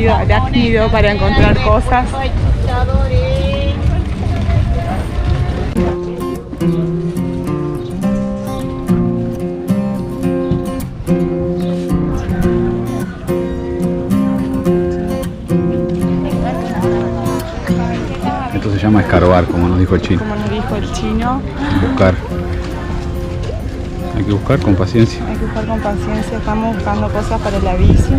sentido arácnido para encontrar cosas. Esto se llama escarbar, como nos dijo el chino. Como nos dijo el chino. Buscar. Hay que buscar con paciencia. Hay que buscar con paciencia. Estamos buscando cosas para la bici.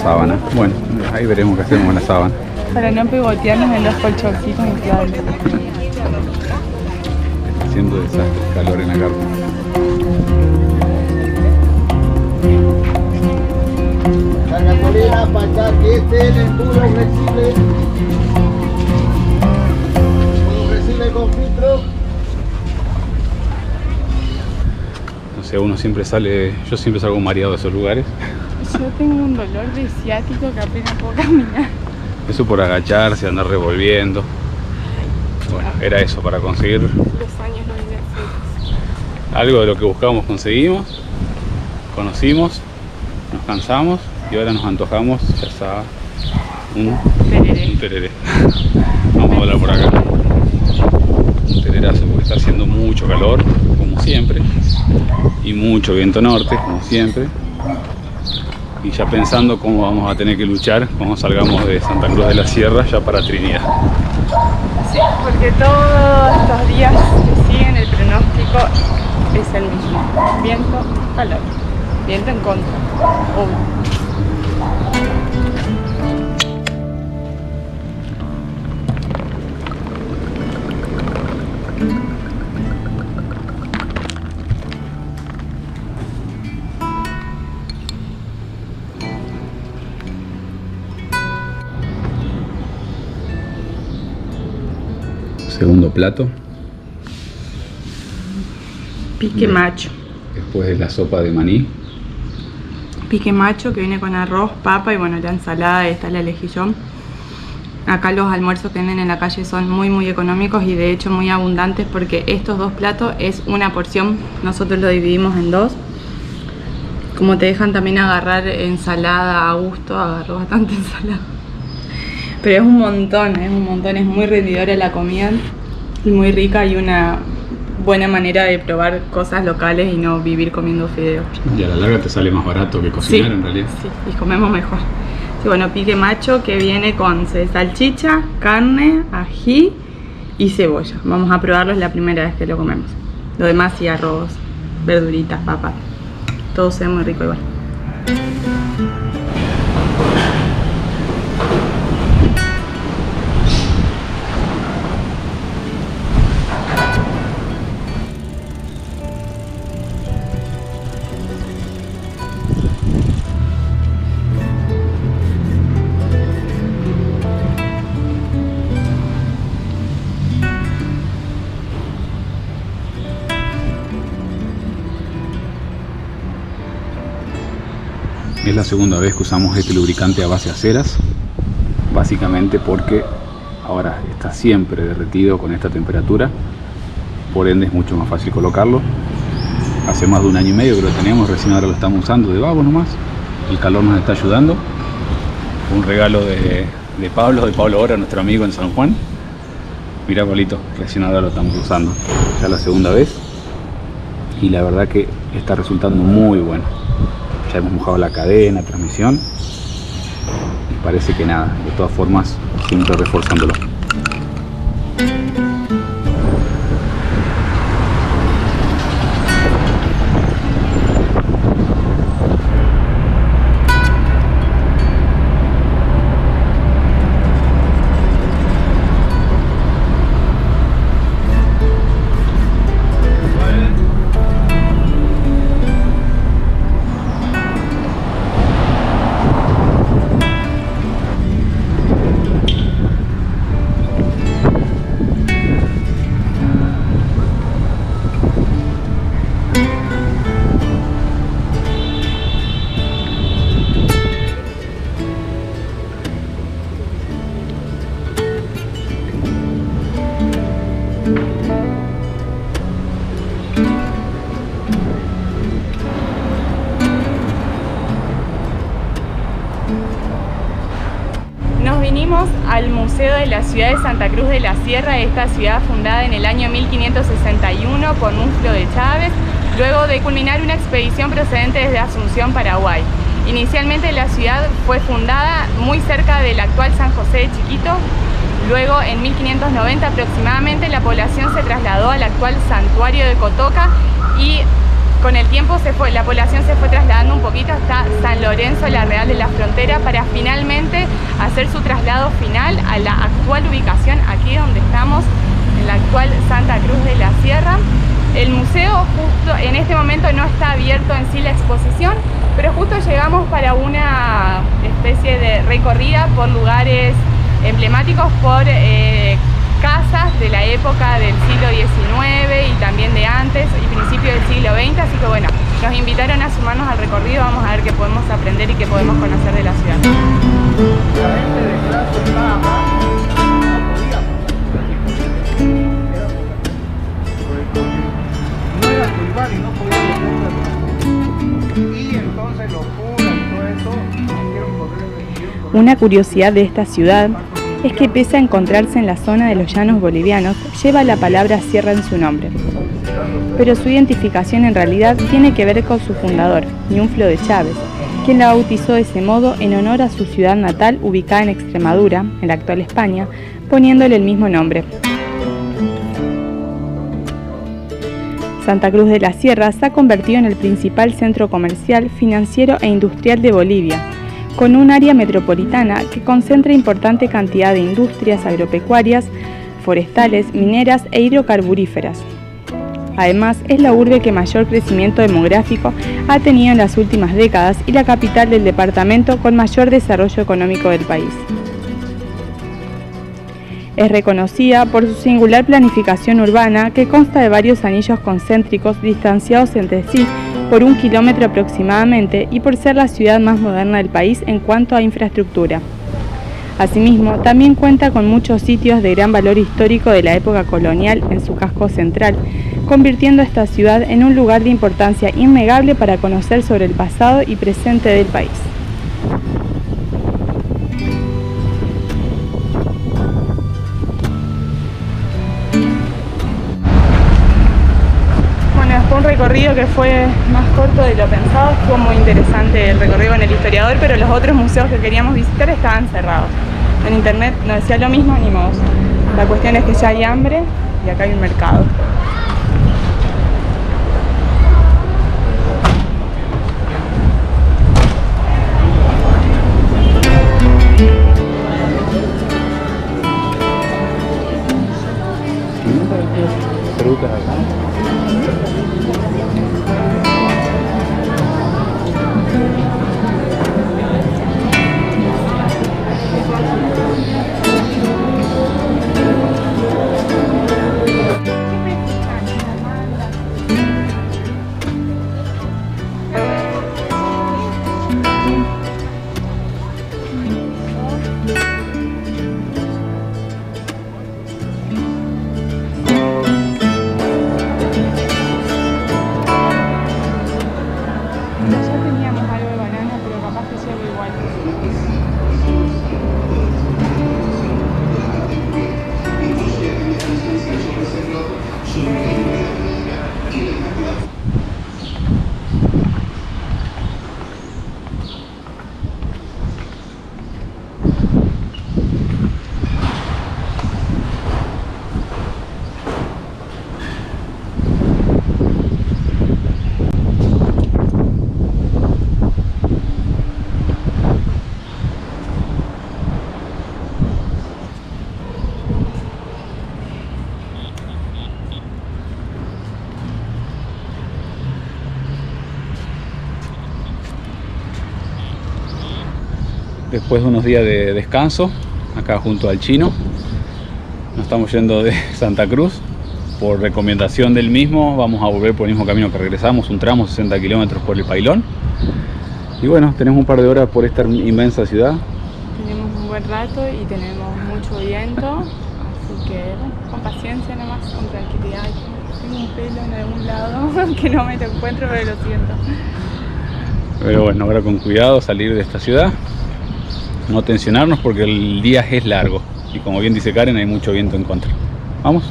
Sábana. Bueno, ahí veremos qué hacemos con la sábana. Para no pegotearnos en los colchoncitos inflables. Está haciendo desastre, calor en la carpa. La gasolina para que esté en el tubo flexible. Flexible con filtro. No sé, uno siempre sale, yo siempre salgo mareado de esos lugares. Yo tengo un dolor de ciático que apenas puedo caminar. Eso por agacharse, andar revolviendo. Bueno, era eso, para conseguir Los años no vienen felices. algo de lo que buscábamos, conseguimos, conocimos, nos cansamos y ahora nos antojamos, ya está, un tereré. Vamos a hablar por acá. Un tererazo porque está haciendo mucho calor, como siempre, y mucho viento norte, como siempre. Y ya pensando cómo vamos a tener que luchar cuando salgamos de Santa Cruz de la Sierra ya para Trinidad. Sí, porque todos estos días que siguen el pronóstico es el mismo. Viento, calor. Viento en contra. Segundo plato. Pique macho. Después de la sopa de maní. Pique macho que viene con arroz, papa y bueno, la ensalada, esta la elegí yo. Acá los almuerzos que venden en la calle son muy económicos y de hecho muy abundantes porque estos dos platos es una porción, nosotros lo dividimos en dos. Como te dejan también agarrar ensalada a gusto, agarro bastante ensalada. Pero es un montón, es muy rendidora la comida y muy rica y una buena manera de probar cosas locales y no vivir comiendo fideos. Y a la larga te sale más barato que cocinar, sí, en realidad. Sí, y comemos mejor. Sí, bueno, pique macho que viene con salchicha, carne, ají y cebolla. Vamos a probarlo, es la primera vez que lo comemos. Lo demás sí, arroz, verduritas, papas. Todo se ve muy rico igual. Es la segunda vez que usamos este lubricante a base de aceras, básicamente porque ahora está siempre derretido con esta temperatura, por ende es mucho más fácil colocarlo. Hace más de 1 año y medio que lo tenemos, recién ahora lo estamos usando de vago nomás. El calor nos está ayudando. Un regalo de Pablo Ora, nuestro amigo en San Juan. Mirá, Pablito, recién ahora lo estamos usando, ya la segunda vez, y la verdad que está resultando muy bueno. Ya hemos mojado la cadena, transmisión, y parece que nada, de todas formas, siempre reforzándolo. Nos vinimos al Museo de la Ciudad de Santa Cruz de la Sierra, esta ciudad fundada en el año 1561 por Nuflo de Chávez, luego de culminar una expedición procedente desde Asunción, Paraguay. Inicialmente la ciudad fue fundada muy cerca del actual San José de Chiquito. Luego, en 1590 aproximadamente, la población se trasladó al actual santuario de Cotoca y con el tiempo la población se fue trasladando un poquito hasta San Lorenzo, la Real de la Frontera, para finalmente hacer su traslado final a la actual ubicación, aquí donde estamos, en la actual Santa Cruz de la Sierra. El museo justo en este momento no está abierto en sí la exposición, pero justo llegamos para una especie de recorrida por lugares emblemáticos, por casas de la época del siglo XIX y también de antes y principio del siglo XX, así que bueno, nos invitaron a sumarnos al recorrido, vamos a ver qué podemos aprender y qué podemos conocer de la ciudad. La gente de clase baja no era su lugar y no podía meterse. Y entonces los curas y todo eso hicieron correr. Una curiosidad de esta ciudad es que, pese a encontrarse en la zona de los llanos bolivianos, lleva la palabra sierra en su nombre. Pero su identificación en realidad tiene que ver con su fundador, Nuflo de Chávez, quien la bautizó de ese modo en honor a su ciudad natal ubicada en Extremadura, en la actual España, poniéndole el mismo nombre. Santa Cruz de la Sierra se ha convertido en el principal centro comercial, financiero e industrial de Bolivia, con un área metropolitana que concentra importante cantidad de industrias agropecuarias, forestales, mineras e hidrocarburíferas. Además, es la urbe que mayor crecimiento demográfico ha tenido en las últimas décadas y la capital del departamento con mayor desarrollo económico del país. Es reconocida por su singular planificación urbana que consta de varios anillos concéntricos distanciados entre sí por 1 kilómetro aproximadamente y por ser la ciudad más moderna del país en cuanto a infraestructura. Asimismo, también cuenta con muchos sitios de gran valor histórico de la época colonial en su casco central, convirtiendo esta ciudad en un lugar de importancia innegable para conocer sobre el pasado y presente del país. Un recorrido que fue más corto de lo pensado, estuvo muy interesante el recorrido con el historiador, pero los otros museos que queríamos visitar estaban cerrados. En internet nos decía lo mismo, ni modo. La cuestión es que ya hay hambre y acá hay un mercado. Frutas acá. Después de unos días de descanso, acá junto al Chino, nos estamos yendo de Santa Cruz. Por recomendación del mismo, vamos a volver por el mismo camino que regresamos, un tramo 60 kilómetros por el Pailón. Y bueno, tenemos un par de horas por esta inmensa ciudad. Tenemos un buen rato y tenemos mucho viento, así que con paciencia. Florencia nomás con tranquilidad. Tengo un pelo en algún lado que no me lo encuentro, pero lo siento. Pero bueno, ahora con cuidado salir de esta ciudad, no tensionarnos porque el día es largo y como bien dice Karen, hay mucho viento en contra. ¿Vamos?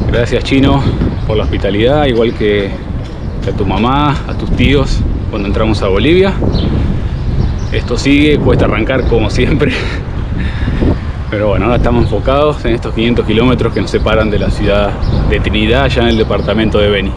Gracias, Chino, por la hospitalidad, igual que a tu mamá, a tus tíos cuando entramos a Bolivia. Esto sigue, cuesta arrancar como siempre, pero bueno, ahora estamos enfocados en estos 500 kilómetros que nos separan de la ciudad de Trinidad, allá en el departamento de Beni.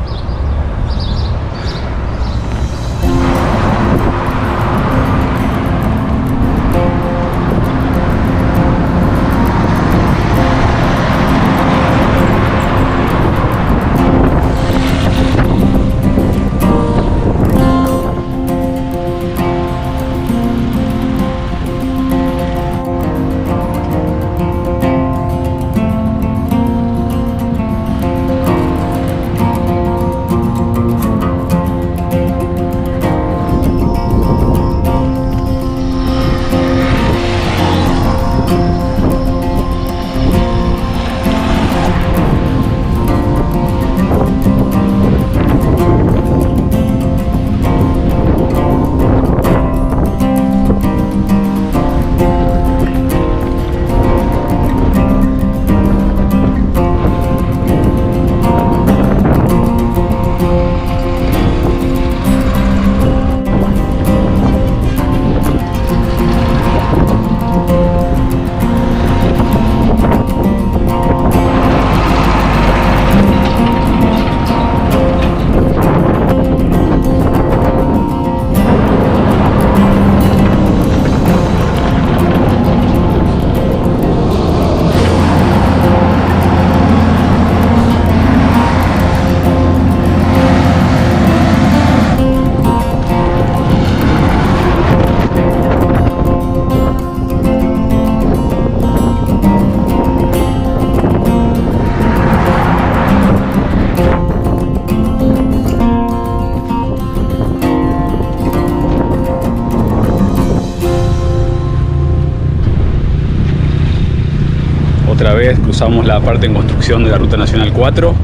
Otra vez cruzamos la parte en construcción de la Ruta Nacional 4,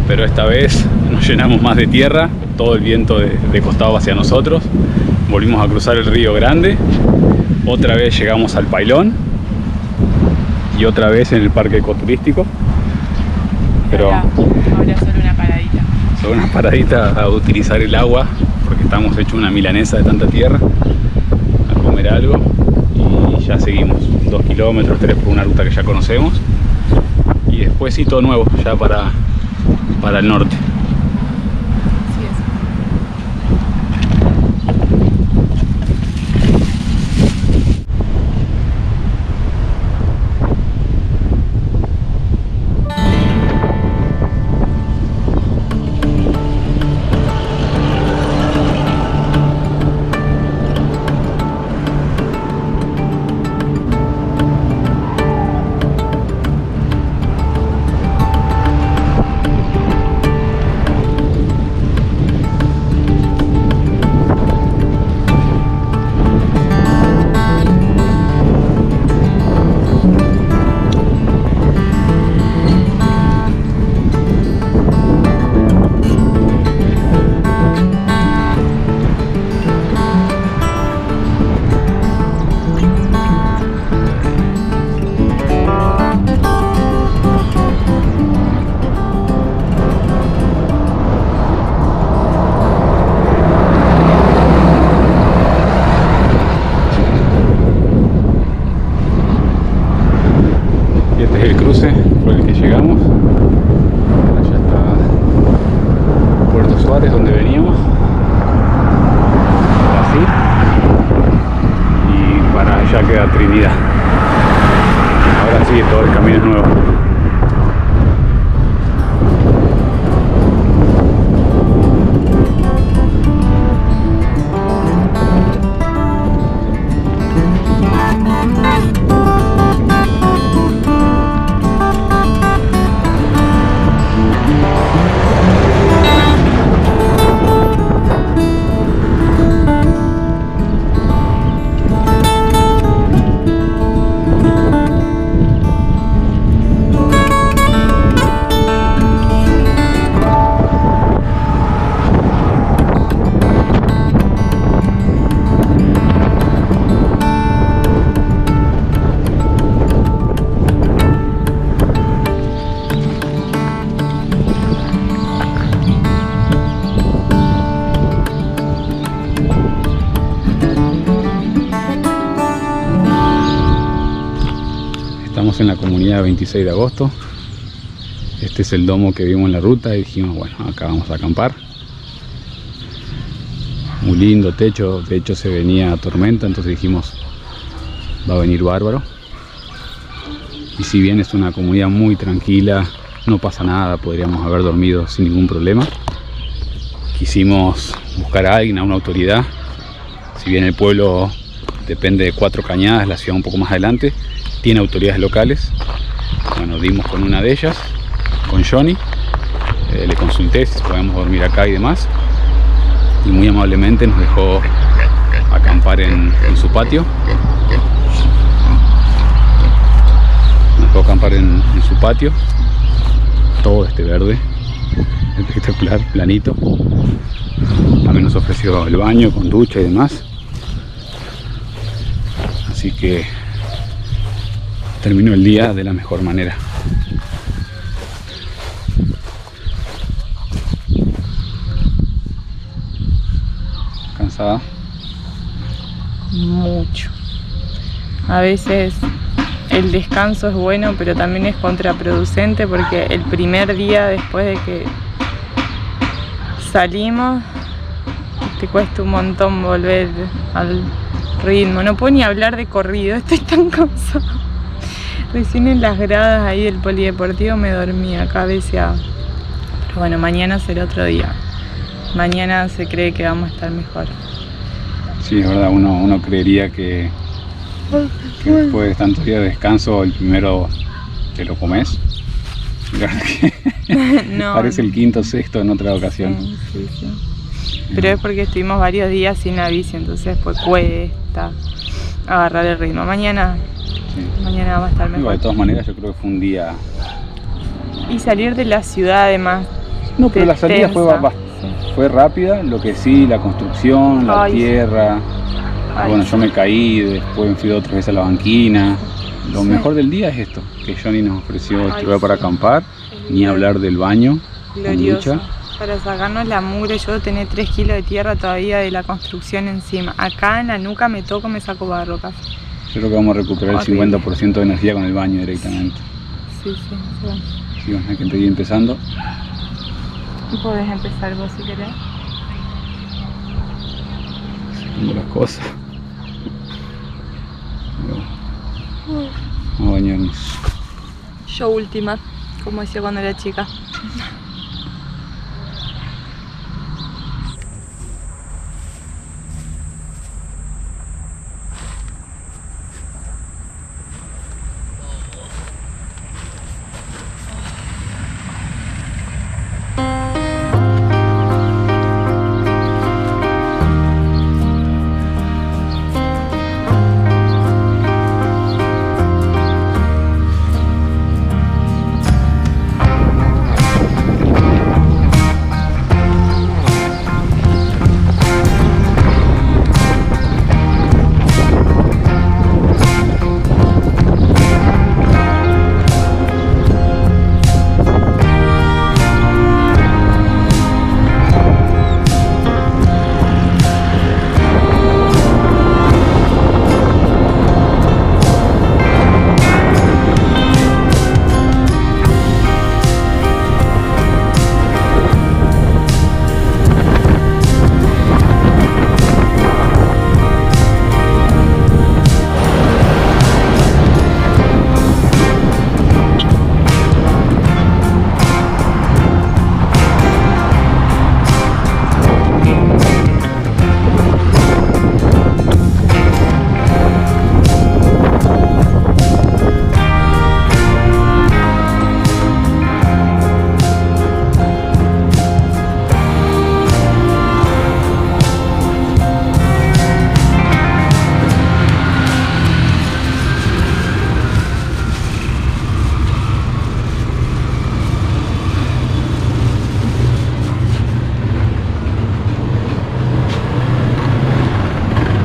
pero esta vez nos llenamos más de tierra, todo el viento de costado hacia nosotros. Volvimos a cruzar el Río Grande, otra vez llegamos al Pailón y otra vez en el parque ecoturístico. Pero ahora solo una paradita. Solo una paradita a utilizar el agua, porque estamos hechos una milanesa de tanta tierra, a comer algo y ya seguimos 2 kilómetros, 3 por una ruta que ya conocemos y después sí todo nuevo ya para el norte. Así es. Donde veníamos, así, y para allá queda Trinidad. Ahora sí, todo el camino es nuevo. Estamos en la comunidad 26 de agosto. Este es el domo que vimos en la ruta y dijimos, bueno, acá vamos a acampar. Muy lindo techo, de hecho se venía tormenta, entonces dijimos, va a venir bárbaro. Y si bien es una comunidad muy tranquila, no pasa nada, podríamos haber dormido sin ningún problema. Quisimos buscar a alguien, a una autoridad. Si bien el pueblo depende de 4 cañadas, la ciudad un poco más adelante, tiene autoridades locales. Bueno, dimos con una de ellas, con Johnny. Le consulté si podíamos dormir acá y demás. Y muy amablemente nos dejó acampar en su patio. Nos dejó acampar en su patio. Todo verde, espectacular, planito. También nos ofreció el baño con ducha y demás. Así que terminó el día de la mejor manera. ¿Cansada? Mucho. A veces el descanso es bueno, pero también es contraproducente porque el primer día después de que salimos te cuesta un montón volver al ritmo. No puedo ni hablar de corrido, estoy tan cansada. Recién en las gradas ahí del polideportivo me dormía, cabeceaba. Pero bueno, mañana será otro día. Mañana se cree que vamos a estar mejor. Sí, es verdad, uno creería que después de tantos días de descanso, el primero te lo comes. La verdad que No, parece el quinto o sexto en otra ocasión. Sí. Pero es porque estuvimos varios días sin la bici, entonces pues cuesta agarrar el ritmo. Mañana vamos a estar mejor. De todas maneras, yo creo que fue un día... Y salir de la ciudad además. No, pero la salida fue rápida, lo que sí, la construcción, la tierra. Bueno, yo me caí, después me fui otra vez a la banquina. Lo mejor del día es esto, que Johnny nos ofreció este lugar para acampar, ni hablar del baño, glorioso, para sacarnos la mugre. Yo tenía 3 kilos de tierra todavía de la construcción encima. Acá en la nuca me saco barro casi. Yo creo que vamos a recuperar el 50% de energía con el baño directamente. Sí. Sí, bueno, hay que seguir empezando. Podés empezar vos si querés. Haciendo las cosas. Vamos a bañarnos. Yo última, como decía cuando era chica.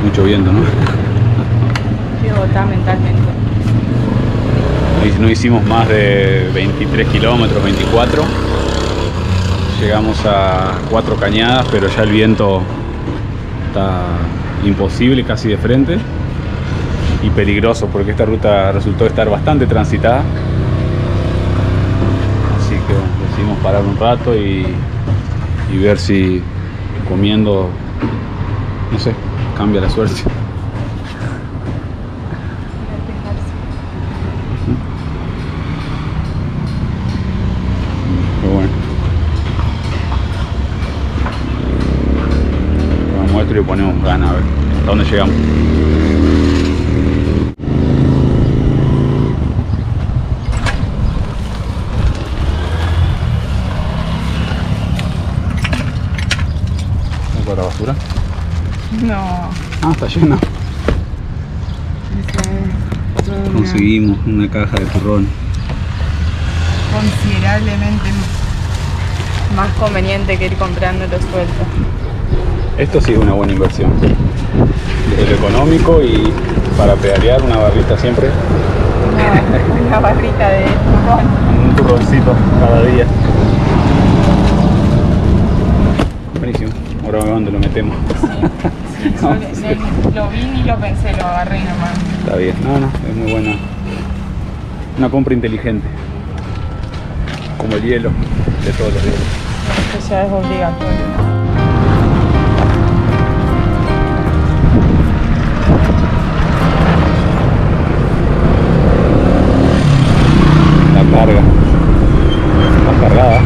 Mucho viento, ¿no? Estoy agotada mentalmente. No hicimos más de 23 kilómetros, 24. Llegamos a 4 cañadas, pero ya el viento está imposible, casi de frente. y peligroso, porque esta ruta resultó estar bastante transitada. Así que decidimos parar un rato y ver si comiendo, no sé, cambia la suerte. Pero bueno, vamos a esto y le ponemos ganas a ver hasta dónde llegamos. ¿La basura? No. Ah, está llena. Conseguimos una caja de turrón. Considerablemente más conveniente que ir comprándolo suelto. Esto sí es una buena inversión. Desde lo económico y para pedalear una barrita siempre. Una barrita de turrón. Un turroncito cada día. Buenísimo. Ahora vemos dónde lo metemos. Sí, lo vi ni lo pensé, lo agarré nomás. Está bien, no, es muy buena. Una compra inteligente. Como el hielo de todos los días. Esto ya es obligatorio. La carga. Está cargada.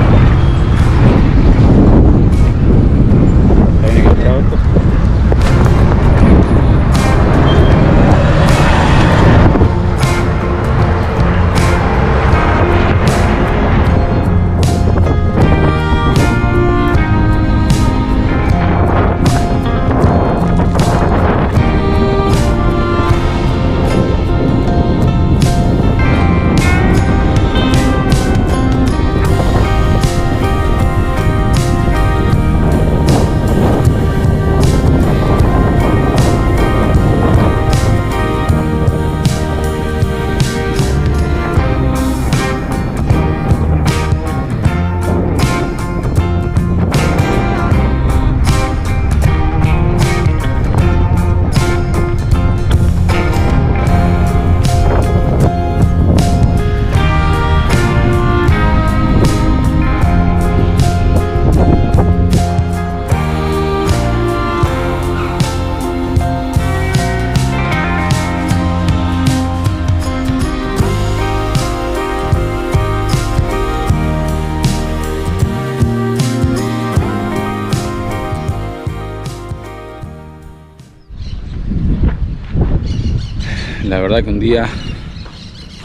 La verdad que un día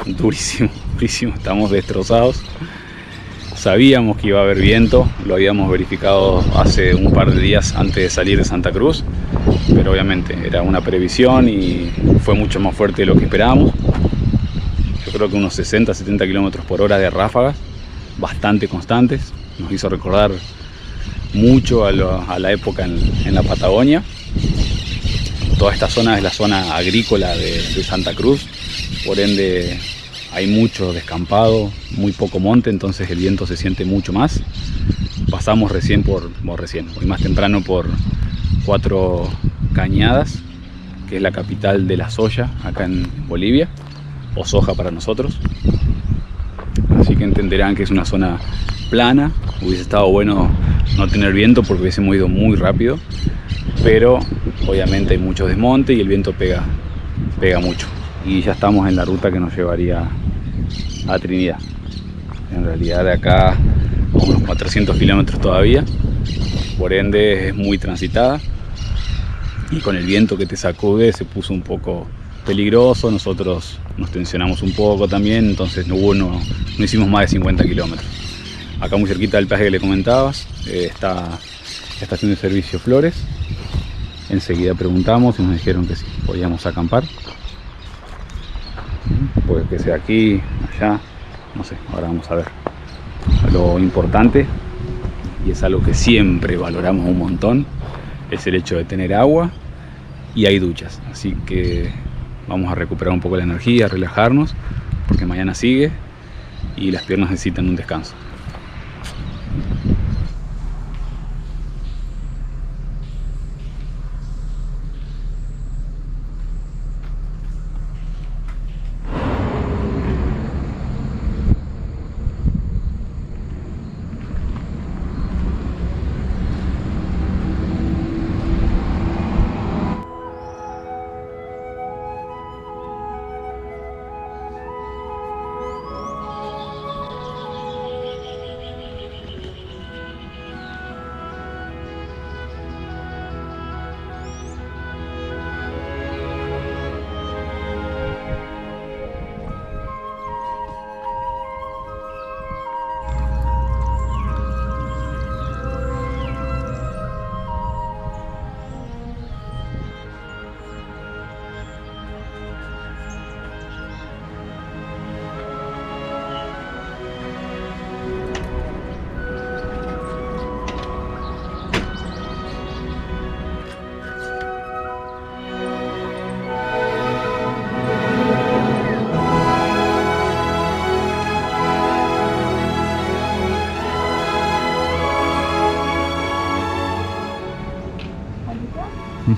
durísimo, durísimo, estamos destrozados. Sabíamos que iba a haber viento, lo habíamos verificado hace un par de días antes de salir de Santa Cruz, pero obviamente era una previsión y fue mucho más fuerte de lo que esperábamos. Yo creo que unos 60-70 km por hora de ráfagas, bastante constantes. Nos hizo recordar mucho a la época en la Patagonia. Toda esta zona es la zona agrícola de Santa Cruz, por ende hay mucho descampado, muy poco monte, entonces el viento se siente mucho más. Pasamos hoy más temprano por Cuatro Cañadas, que es la capital de la soya acá en Bolivia, o soja para nosotros. Así que entenderán que es una zona plana. Hubiese estado bueno no tener viento porque hubiésemos ido muy rápido, pero obviamente hay mucho desmonte y el viento pega mucho. Y ya estamos en la ruta que nos llevaría a Trinidad. En realidad de acá a unos 400 kilómetros todavía, por ende es muy transitada y con el viento que te sacude se puso un poco peligroso. Nosotros nos tensionamos un poco también, entonces no hicimos más de 50 kilómetros. Acá muy cerquita del peaje que le comentabas está la estación de servicio Flores. Enseguida preguntamos y nos dijeron que sí, podíamos acampar. Puede que sea aquí, allá, no sé, ahora vamos a ver. Lo importante, y es algo que siempre valoramos un montón, es el hecho de tener agua y hay duchas. Así que vamos a recuperar un poco la energía, relajarnos, porque mañana sigue y las piernas necesitan un descanso.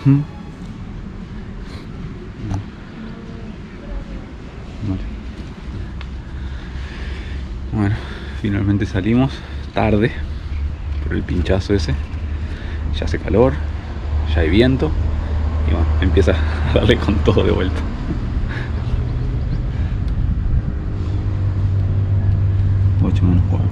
Vale. Bueno, finalmente salimos tarde por el pinchazo ese. Ya hace calor, ya hay viento y bueno, empieza a darle con todo de vuelta. Ocho menos cuarto.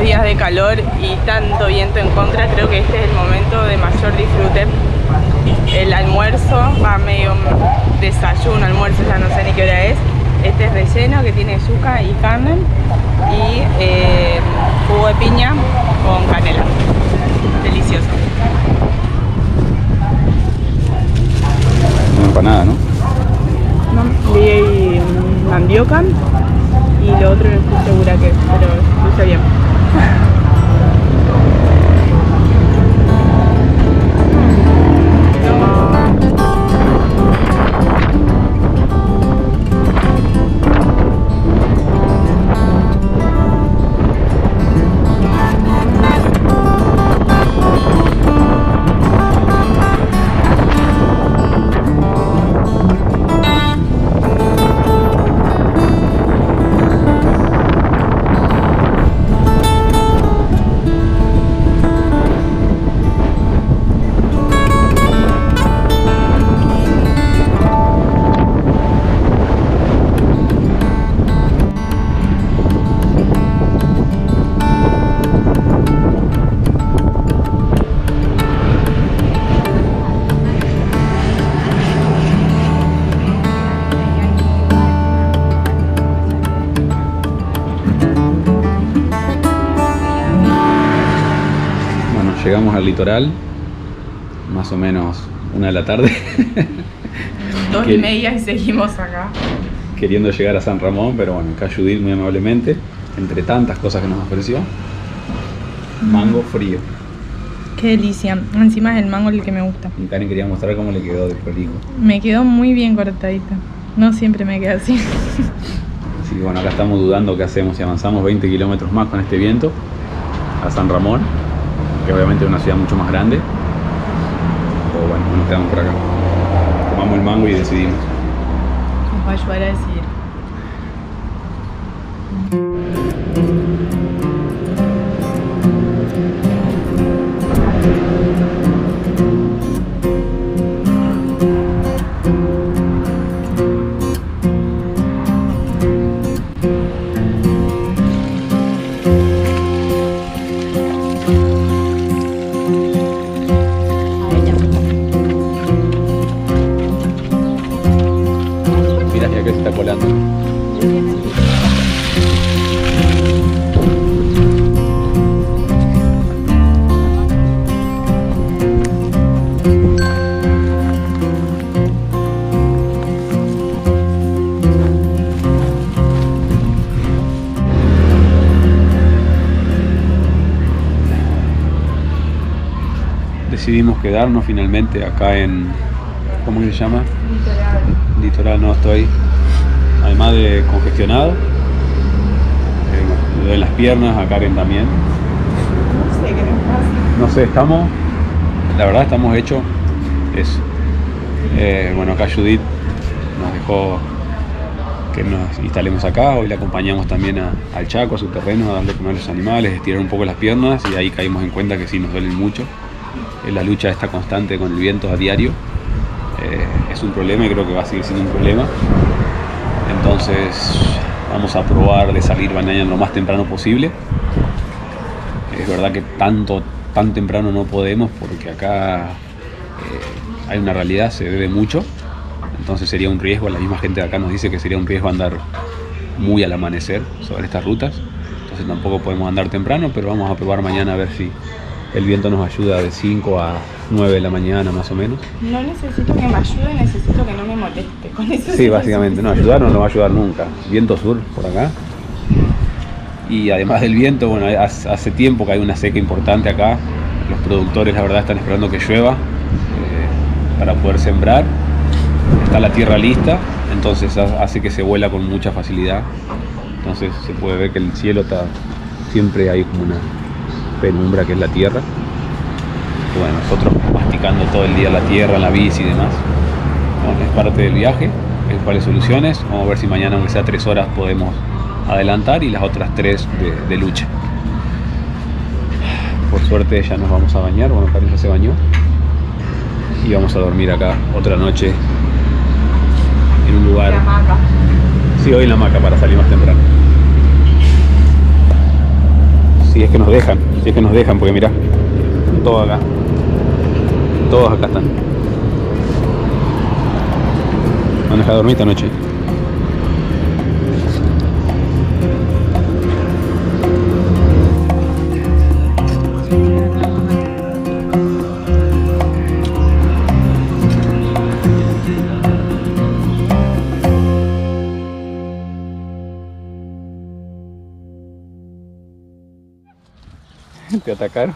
Días de calor y tanto viento en contra, creo que este es el momento de mayor disfrute. El almuerzo va medio desayuno, almuerzo, ya no sé ni qué hora es. Este es relleno que tiene yuca y carne y jugo de piña con canela. Delicioso. Una empanada, ¿no? No, vi mandioca y lo otro no estoy segura qué es, pero luce bien. Llegamos al litoral, más o menos 1 de la tarde. 2:30 y seguimos acá. Queriendo llegar a San Ramón, pero bueno, acá Judith muy amablemente, entre tantas cosas que nos ofreció, mango frío. Qué delicia, encima es el mango el que me gusta. Y Karen quería mostrar cómo le quedó de prolijo. Me quedó muy bien cortadita, no siempre me queda así. Así que bueno, acá estamos dudando qué hacemos, si avanzamos 20 kilómetros más con este viento a San Ramón, que obviamente es una ciudad mucho más grande, o bueno, nos quedamos por acá, tomamos el mango y decidimos. Nos va a ayudar a decidir. decidimos quedarnos finalmente acá en, ¿cómo se llama? Litoral, no estoy, además de congestionado, me duelen las piernas, a Karen también. No sé qué nos pasa. No sé, la verdad estamos hechos eso. Bueno, acá Judith nos dejó que nos instalemos acá, hoy le acompañamos también al Chaco, a su terreno, a darle comer a los animales, estirar un poco las piernas y ahí caímos en cuenta que sí nos duelen mucho. La lucha está constante con el viento a diario, es un problema y creo que va a seguir siendo un problema. Entonces vamos a probar de salir mañana lo más temprano posible. Es verdad que tan temprano no podemos porque acá hay una realidad, se bebe mucho, entonces sería un riesgo, la misma gente de acá nos dice que sería un riesgo andar muy al amanecer sobre estas rutas, entonces tampoco podemos andar temprano, pero vamos a probar mañana a ver si el viento nos ayuda de 5 a 9 de la mañana más o menos. No necesito que me ayude, necesito que no me moleste. Con eso Sí, básicamente, no, ayudar no nos va a ayudar nunca. Viento sur por acá. Y además del viento, bueno, hace tiempo que hay una seca importante acá. Los productores, la verdad, están esperando que llueva para poder sembrar. Está la tierra lista, entonces hace que se vuela con mucha facilidad. Entonces se puede ver que el cielo está, siempre hay como una penumbra que es la tierra. Bueno, nosotros masticando todo el día la tierra, la bici y demás. Bueno, es parte del viaje, es cuáles soluciones. Vamos a ver si mañana, aunque sea 3 horas, podemos adelantar y las otras 3 de lucha. Por suerte ya nos vamos a bañar, bueno, Karen ya se bañó. Y vamos a dormir acá otra noche en un lugar. La hamaca. Sí, hoy en la hamaca para salir más temprano. Si es que nos dejan, porque mirá, todo acá. Todos acá están. ¿Van a dejar dormir esta noche? ¿Te atacaron?